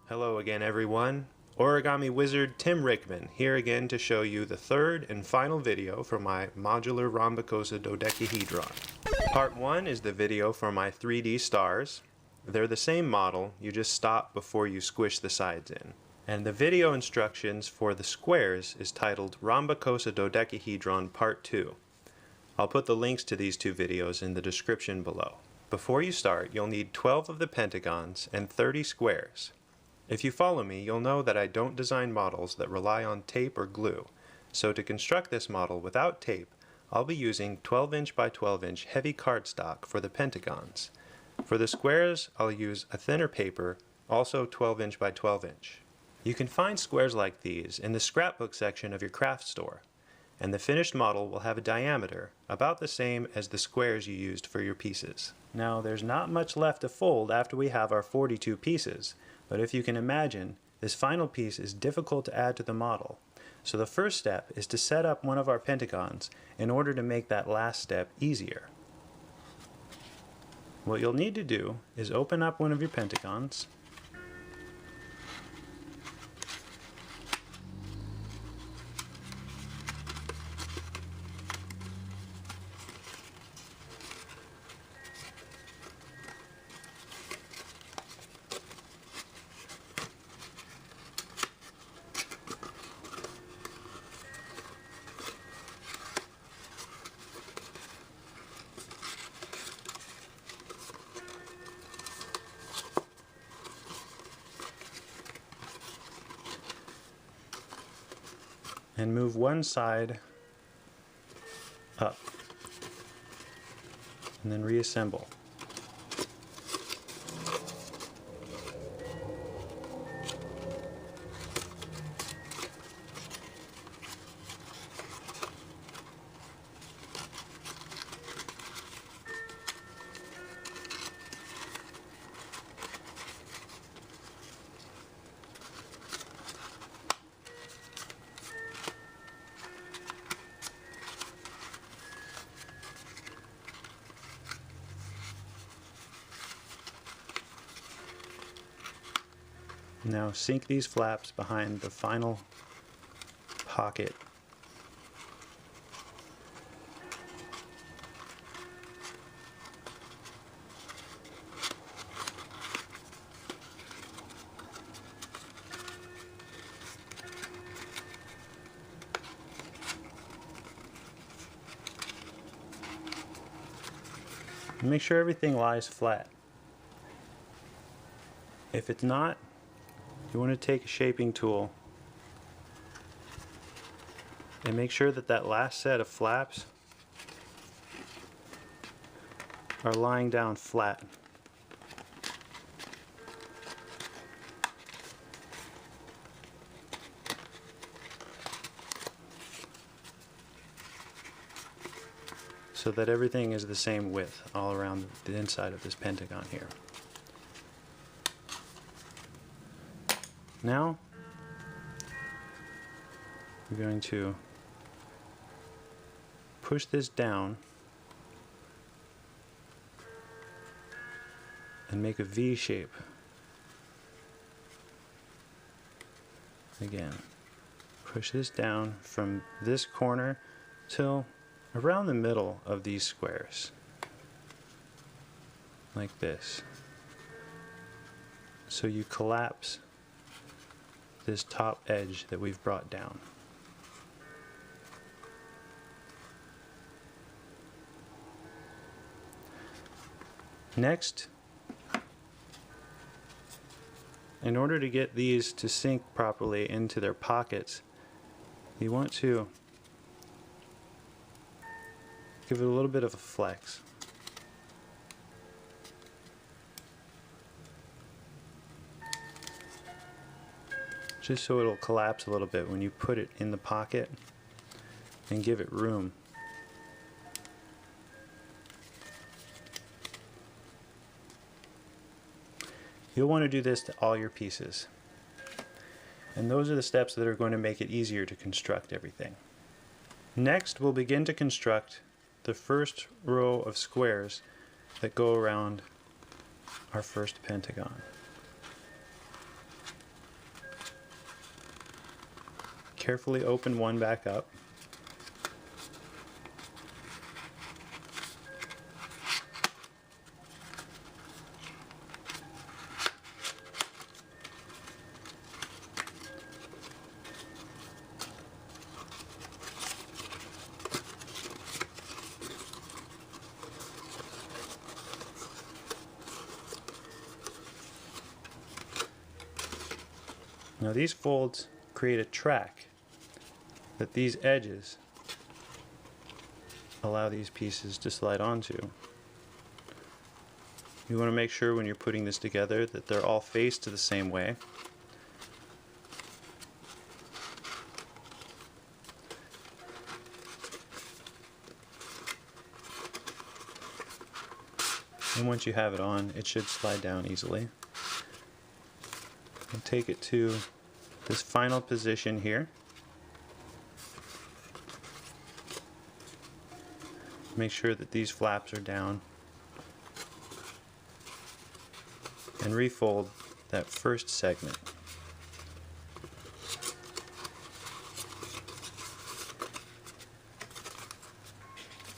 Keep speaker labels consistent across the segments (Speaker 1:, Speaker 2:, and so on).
Speaker 1: Hello again everyone. Origami wizard Tim Rickman here again to show you the third and final video for my modular Rhombicosidodecahedron. Part 1 is the video for my 3D stars. They're the same model, you just stop before you squish the sides in. And the video instructions for the squares is titled Rhombicosidodecahedron Part 2. I'll put the links to these two videos in the description below. Before you start, you'll need 12 of the pentagons and 30 squares. If you follow me, you'll know that I don't design models that rely on tape or glue. So to construct this model without tape, I'll be using 12" by 12" heavy cardstock for the pentagons. For the squares, I'll use a thinner paper, also 12" by 12". You can find squares like these in the scrapbook section of your craft store, and the finished model will have a diameter about the same as the squares you used for your pieces. Now there's not much left to fold after we have our 42 pieces, but if you can imagine, this final piece is difficult to add to the model. So the first step is to set up one of our pentagons in order to make that last step easier. What you'll need to do is open up one of your pentagons, and move one side up, and then reassemble. Now sink these flaps behind the final pocket. Make sure everything lies flat. If it's not, you want to take a shaping tool and make sure that that last set of flaps are lying down flat. So that everything is the same width all around the inside of this pentagon here. Now, we're going to push this down and make a V shape. Again, push this down from this corner till around the middle of these squares, like this. So you collapse this top edge that we've brought down. Next, in order to get these to sink properly into their pockets, you want to give it a little bit of a flex. Just so it'll collapse a little bit when you put it in the pocket and give it room. You'll want to do this to all your pieces. And those are the steps that are going to make it easier to construct everything. Next, we'll begin to construct the first row of squares that go around our first pentagon. Carefully open one back up. Now these folds create a track that these edges allow these pieces to slide onto. You want to make sure when you're putting this together that they're all faced the same way. And once you have it on, it should slide down easily. And take it to this final position here. Make sure that these flaps are down. And refold that first segment.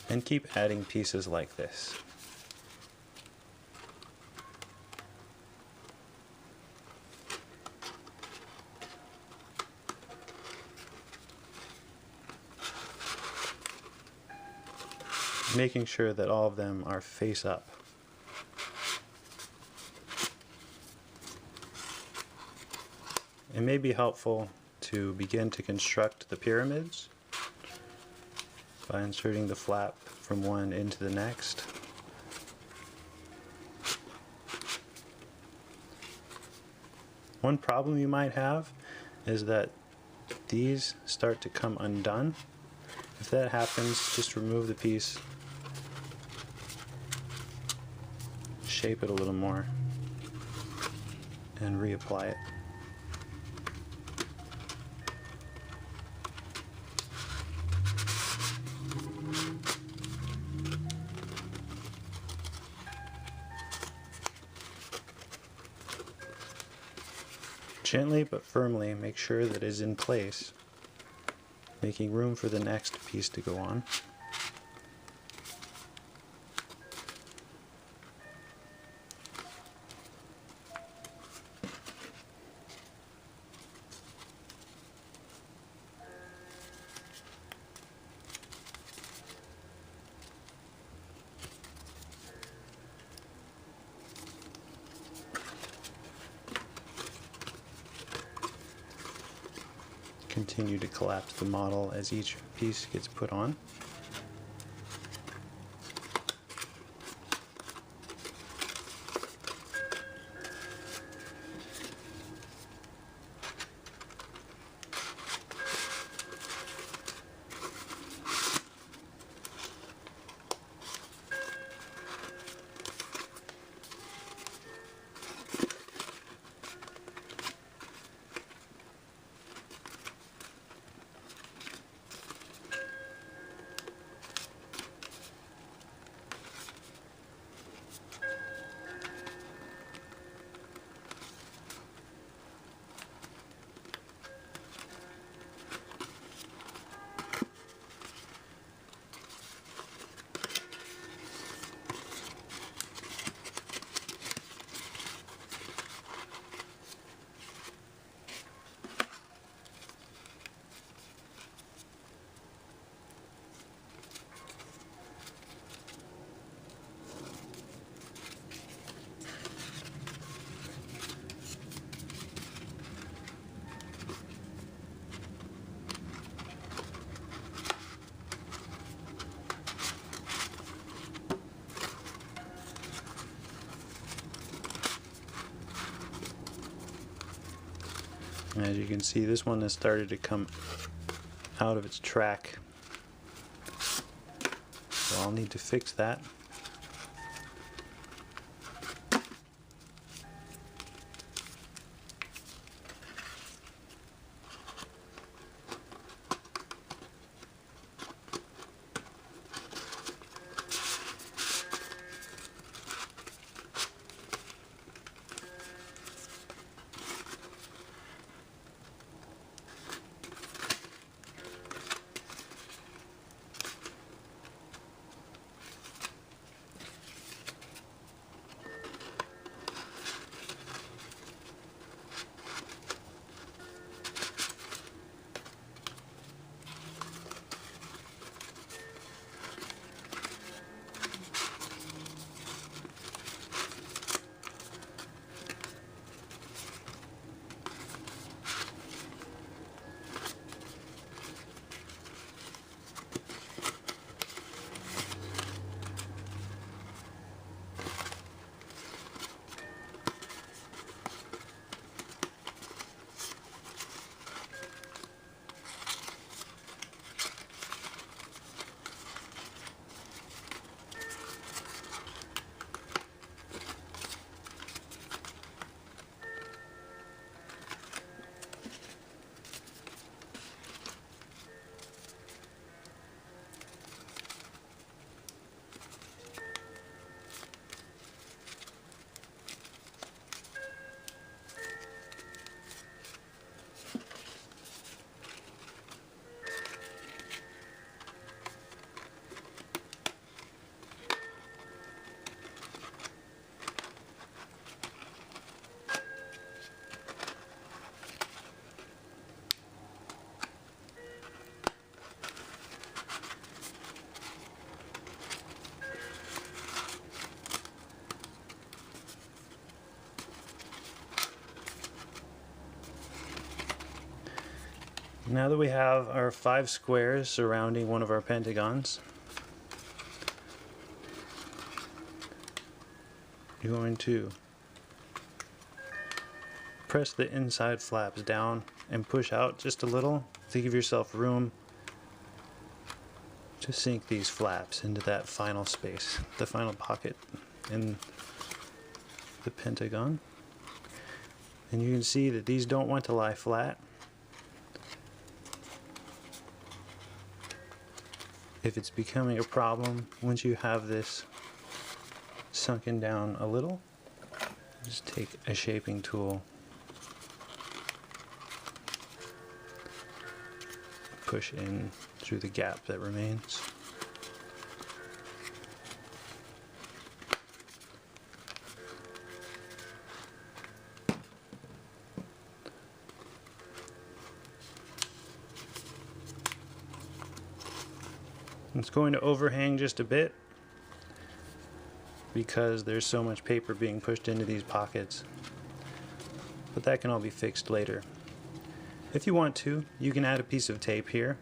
Speaker 1: And keep adding pieces like this. Making sure that all of them are face up. It may be helpful to begin to construct the pyramids by inserting the flap from one into the next. One problem you might have is that these start to come undone. If that happens, just remove the piece, shape it a little more, and reapply it. Gently but firmly make sure that it is in place, making room for the next piece to go on. Continue to collapse the model as each piece gets put on. As you can see, this one has started to come out of its track, so I'll need to fix that. Now that we have our 5 squares surrounding one of our pentagons, you're going to press the inside flaps down and push out just a little to give yourself room to sink these flaps into that final space, the final pocket in the pentagon. And you can see that these don't want to lie flat. If it's becoming a problem, once you have this sunken down a little, just take a shaping tool, push in through the gap that remains. It's going to overhang just a bit because there's so much paper being pushed into these pockets, but that can all be fixed later. If you want to, you can add a piece of tape here,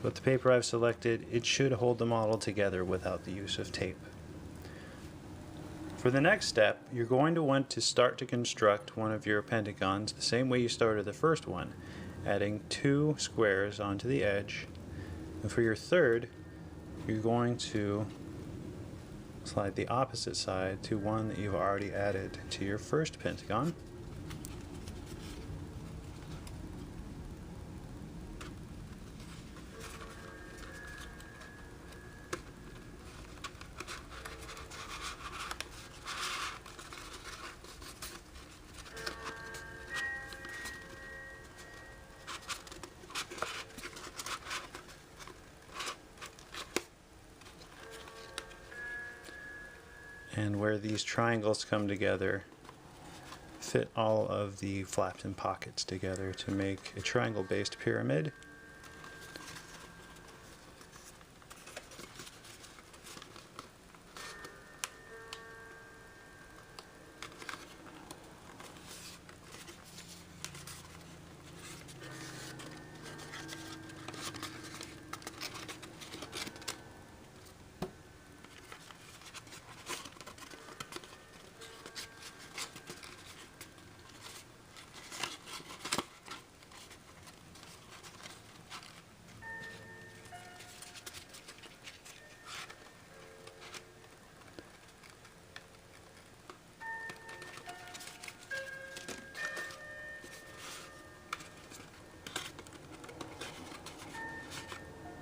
Speaker 1: but the paper I've selected, it should hold the model together without the use of tape. For the next step, you're going to want to start to construct one of your pentagons the same way you started the first one, adding 2 squares onto the edge. And for your third, you're going to slide the opposite side to one that you've already added to your first pentagon. And where these triangles come together, fit all of the flaps and pockets together to make a triangle-based pyramid.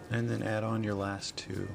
Speaker 1: And then add on your last 2.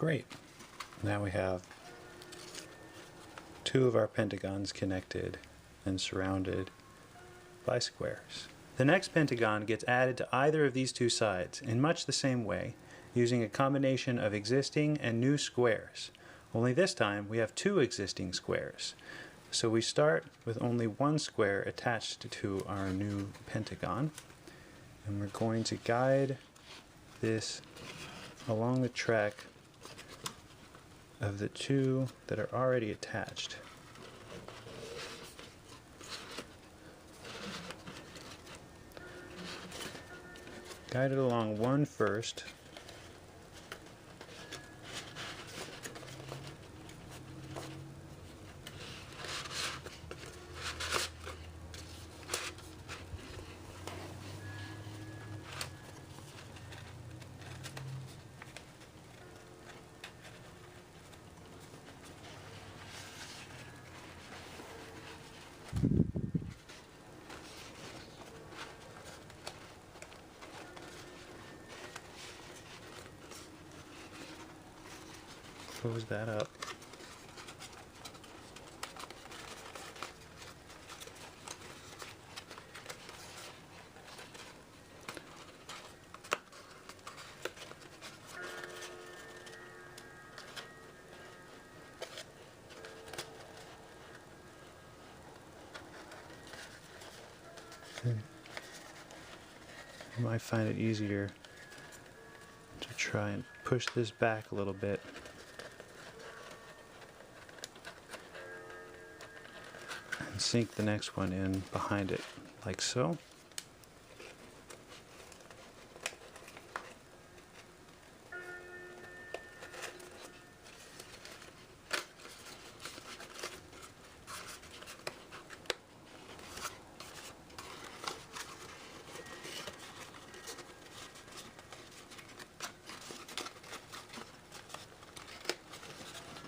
Speaker 1: Great. Now we have two of our pentagons connected and surrounded by squares. The next pentagon gets added to either of these two sides in much the same way, using a combination of existing and new squares. Only this time we have two existing squares. So we start with only one square attached to our new pentagon, and we're going to guide this along the track of the two that are already attached. Guide it along one first. Close that up. You might find it easier to try and push this back a little bit. And sink the next one in behind it, like so.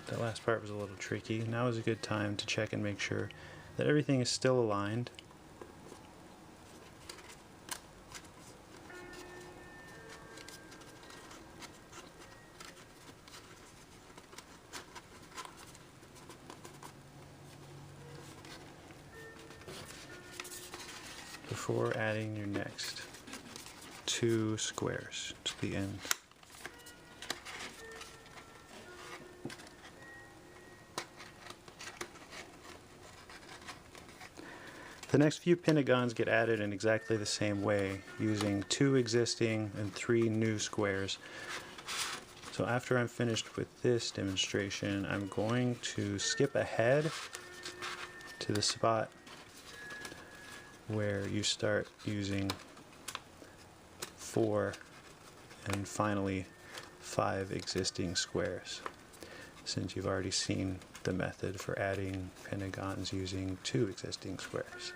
Speaker 1: That last part was a little tricky. Now is a good time to check and make sure that everything is still aligned. Before adding your next two squares to the end. The next few pentagons get added in exactly the same way, using two existing and three new squares. So after I'm finished with this demonstration, I'm going to skip ahead to the spot where you start using 4 and finally 5 existing squares, since you've already seen the method for adding pentagons using 2 existing squares.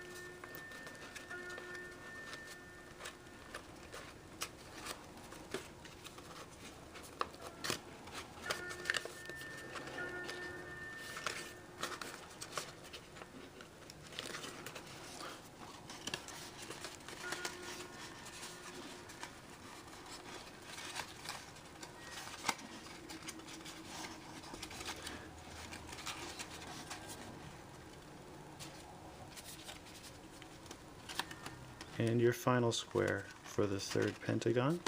Speaker 1: And your final square for the third pentagon.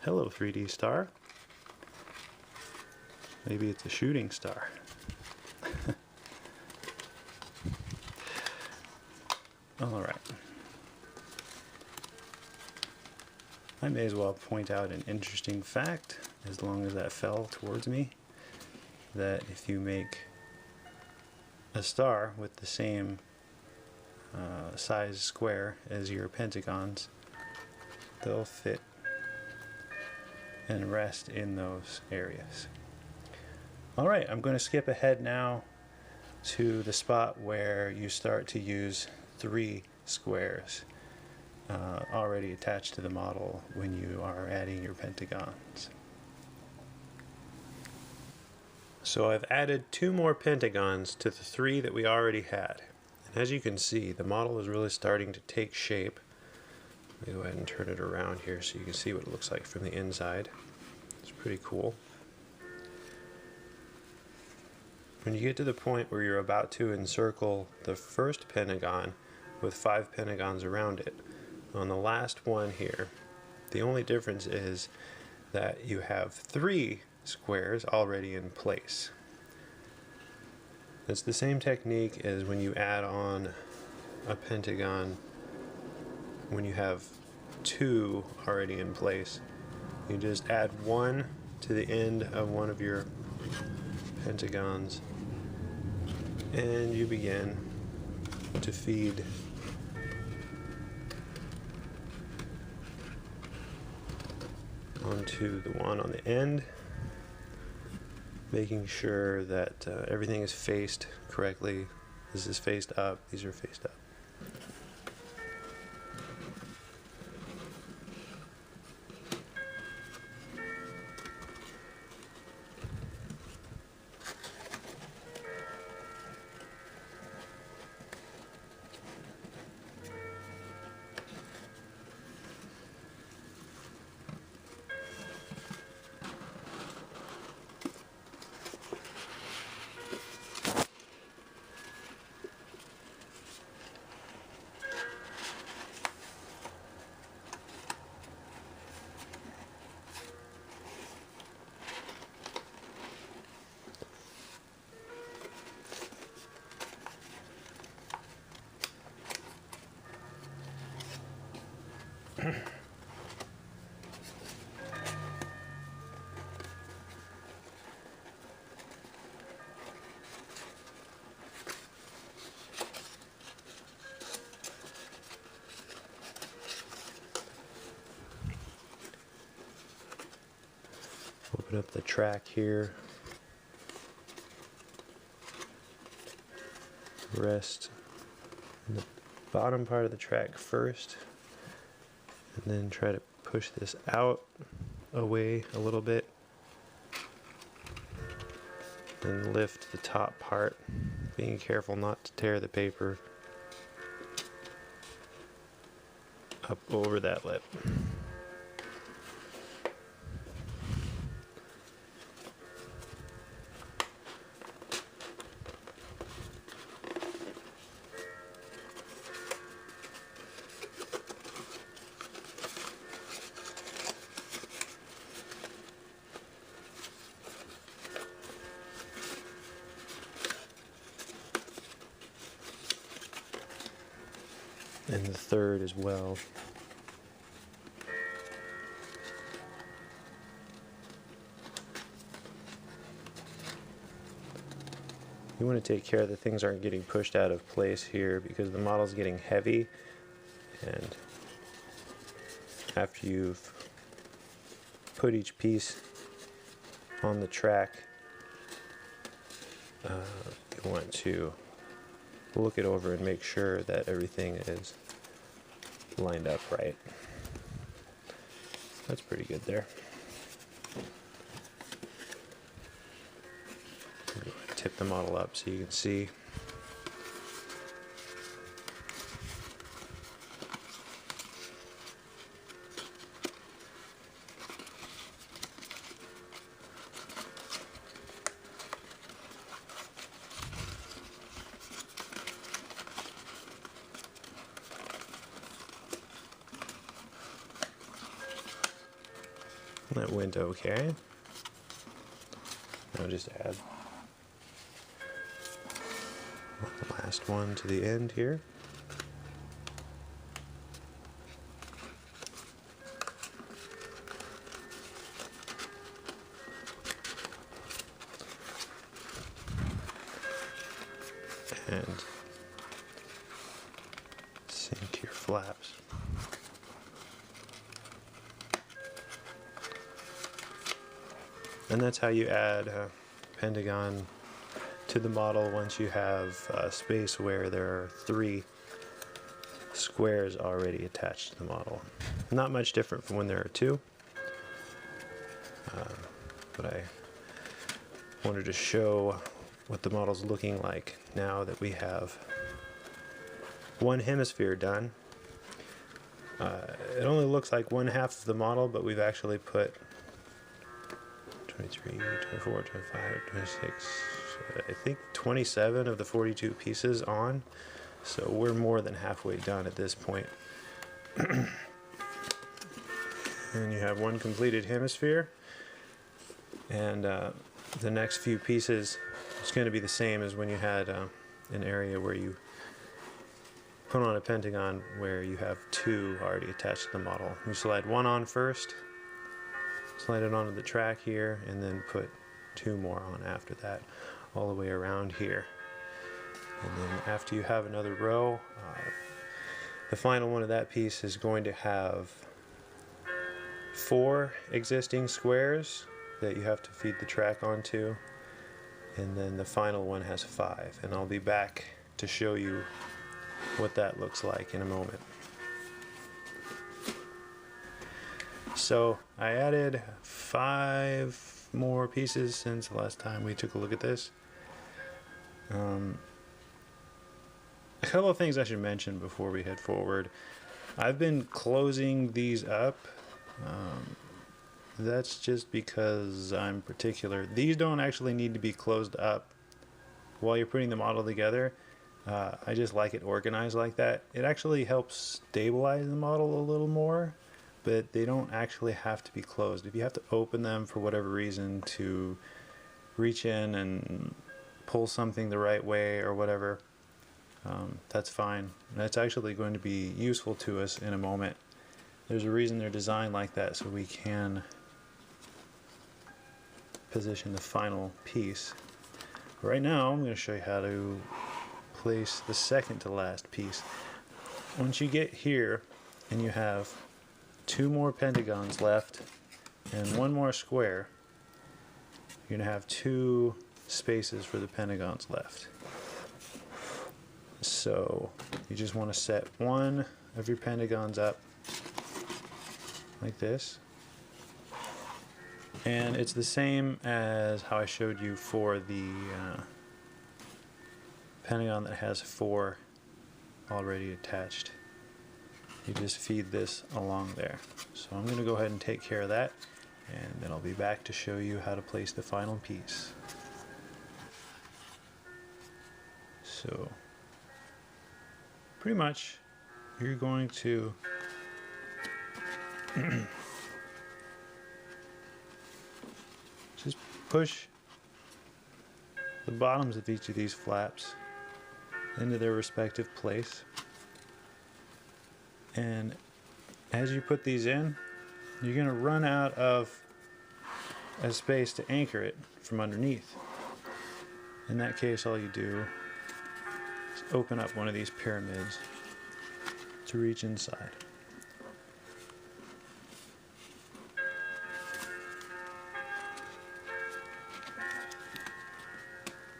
Speaker 1: Hello, 3D star. Maybe it's a shooting star. All right. I may as well point out an interesting fact, as long as that fell towards me, that if you make a star with the same size square as your pentagons, they'll fit and rest in those areas. Alright, I'm going to skip ahead now to the spot where you start to use 3 squares already attached to the model when you are adding your pentagons. So I've added 2 more pentagons to the 3 that we already had. And as you can see, the model is really starting to take shape. Let me go ahead and turn it around here so you can see what it looks like from the inside. It's pretty cool. When you get to the point where you're about to encircle the first pentagon with 5 pentagons around it, on the last one here, the only difference is that you have 3 squares already in place. It's the same technique as when you add on a pentagon when you have 2 already in place. You just add 1 to the end of one of your pentagons and you begin to feed onto the one on the end, making sure that everything is faced correctly. This is faced up, these are faced up. Open up the track here. Rest in the bottom part of the track first, and then try to push this out away a little bit. Then lift the top part, being careful not to tear the paper up over that lip. And the third as well. You want to take care that things aren't getting pushed out of place here, because the model's getting heavy, and after you've put each piece on the track, you want to look it over and make sure that everything is lined up right. That's pretty good there. Tip the model up so you can see. That went okay. Now just add the last one to the end here. And that's how you add a pentagon to the model once you have a space where there are 3 squares already attached to the model. Not much different from when there are 2, but I wanted to show what the model's looking like now that we have one hemisphere done. It only looks like 1/2 of the model, but we've actually put 23, 24, 25, 26, I think 27 of the 42 pieces on. So we're more than halfway done at this point. And you have one completed hemisphere. And the next few pieces, it's going to be the same as when you had an area where you put on a pentagon where you have 2 already attached to the model. You slide one on first, slide it onto the track here, and then put 2 more on after that, all the way around here. And then after you have another row, the final one of that piece is going to have 4 existing squares that you have to feed the track onto, and then the final one has 5. And I'll be back to show you what that looks like in a moment. So I added 5 more pieces since the last time we took a look at this. A couple of things I should mention before we head forward. I've been closing these up. That's just because I'm particular. These don't actually need to be closed up while you're putting the model together. I just like it organized like that. It actually helps stabilize the model a little more, but they don't actually have to be closed. If you have to open them for whatever reason to reach in and pull something the right way or whatever, that's fine. And that's actually going to be useful to us in a moment. There's a reason they're designed like that, so we can position the final piece. Right now, I'm going to show you how to place the second to last piece. Once you get here and you have 2 more pentagons left and 1 more square, you're going to have 2 spaces for the pentagons left. So you just want to set one of your pentagons up like this. And it's the same as how I showed you for the pentagon that has 4 already attached. You just feed this along there. So I'm going to go ahead and take care of that, and then I'll be back to show you how to place the final piece. So pretty much you're going to just push the bottoms of each of these flaps into their respective place, and as you put these in, you're going to run out of a space to anchor it from underneath. In that case, all you do is open up one of these pyramids to reach inside.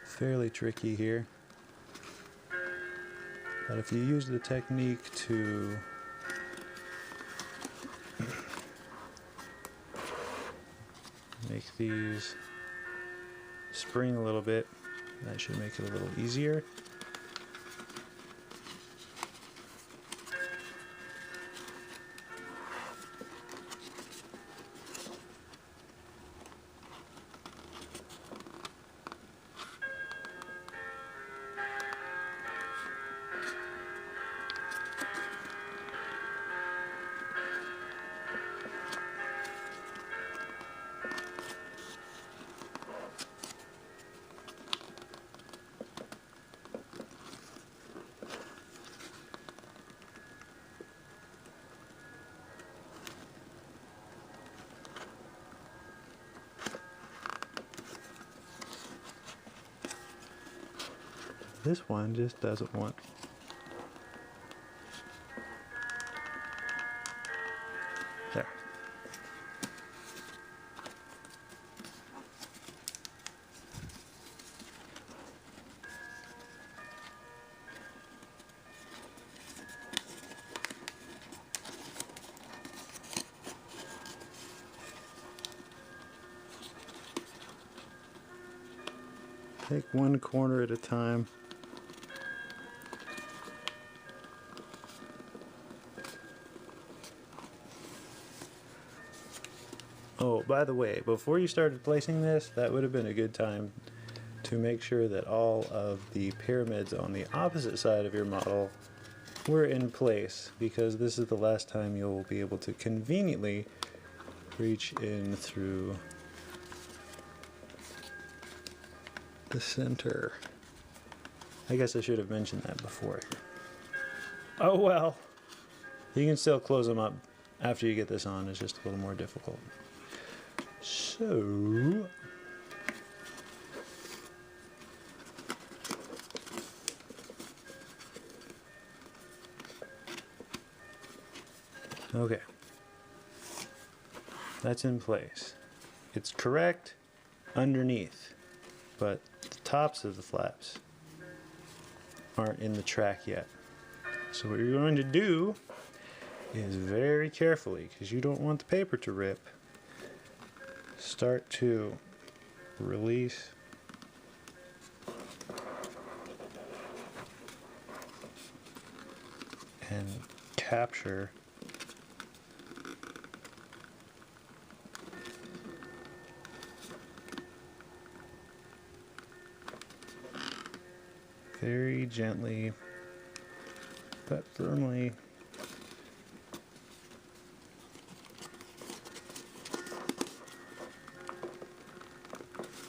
Speaker 1: Fairly tricky here, but if you use the technique to make these spring a little bit, that should make it a little easier. This one just doesn't want. There. Take one corner at a time. Oh, by the way, before you started placing this, that would have been a good time to make sure that all of the pyramids on the opposite side of your model were in place, because this is the last time you'll be able to conveniently reach in through the center. I guess I should have mentioned that before. Oh well, you can still close them up after you get this on. It's just a little more difficult. So okay, that's in place. It's correct underneath, but the tops of the flaps aren't in the track yet. So what you're going to do is very carefully, because you don't want the paper to rip, start to release and capture very gently but firmly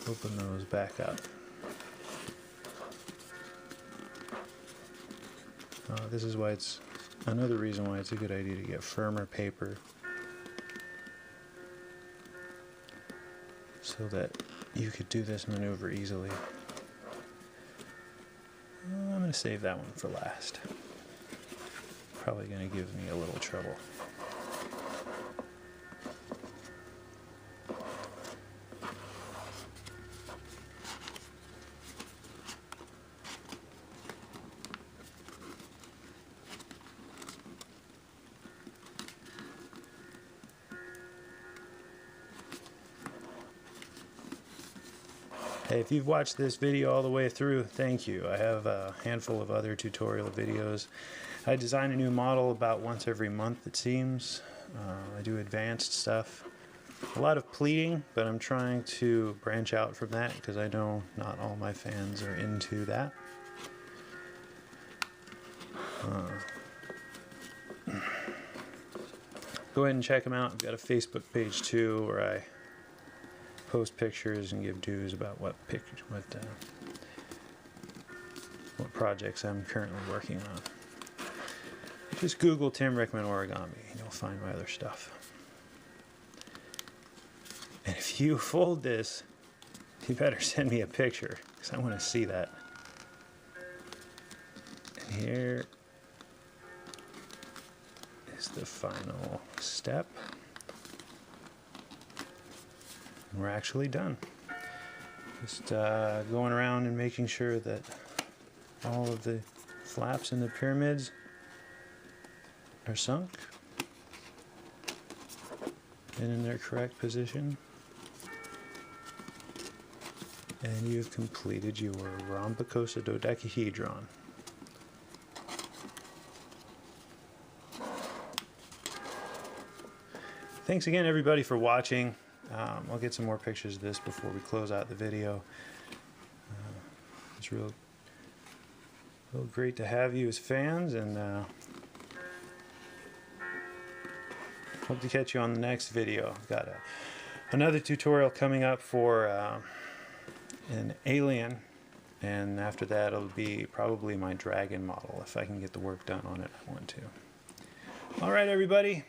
Speaker 1: open those back up. This is why it's another reason why it's a good idea to get firmer paper, so that you could do this maneuver easily. I'm going to save that one for last. Probably going to give me a little trouble. Hey, if you've watched this video all the way through, thank you. I have a handful of other tutorial videos. I design a new model about once every month, it seems. I do advanced stuff. A lot of pleating, but I'm trying to branch out from that because I know not all my fans are into that. Go ahead and check them out. I've got a Facebook page too, where I post pictures and give dues about what projects I'm currently working on. Just Google Tim Rickman Origami and you'll find my other stuff. And if you fold this, you better send me a picture, because I want to see that. And here is the final step. We're actually done. Just going around and making sure that all of the flaps in the pyramids are sunk and in their correct position. And you've completed your Rhombicosidodecahedron. Thanks again, everybody, for watching. I'll get some more pictures of this before we close out the video. It's real great to have you as fans, and hope to catch you on the next video. I've got another tutorial coming up for an alien, and after that it'll be probably my dragon model. If I can get the work done on it, I want to. Alright, everybody.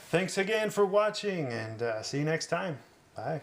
Speaker 1: Thanks again for watching, and see you next time. Bye.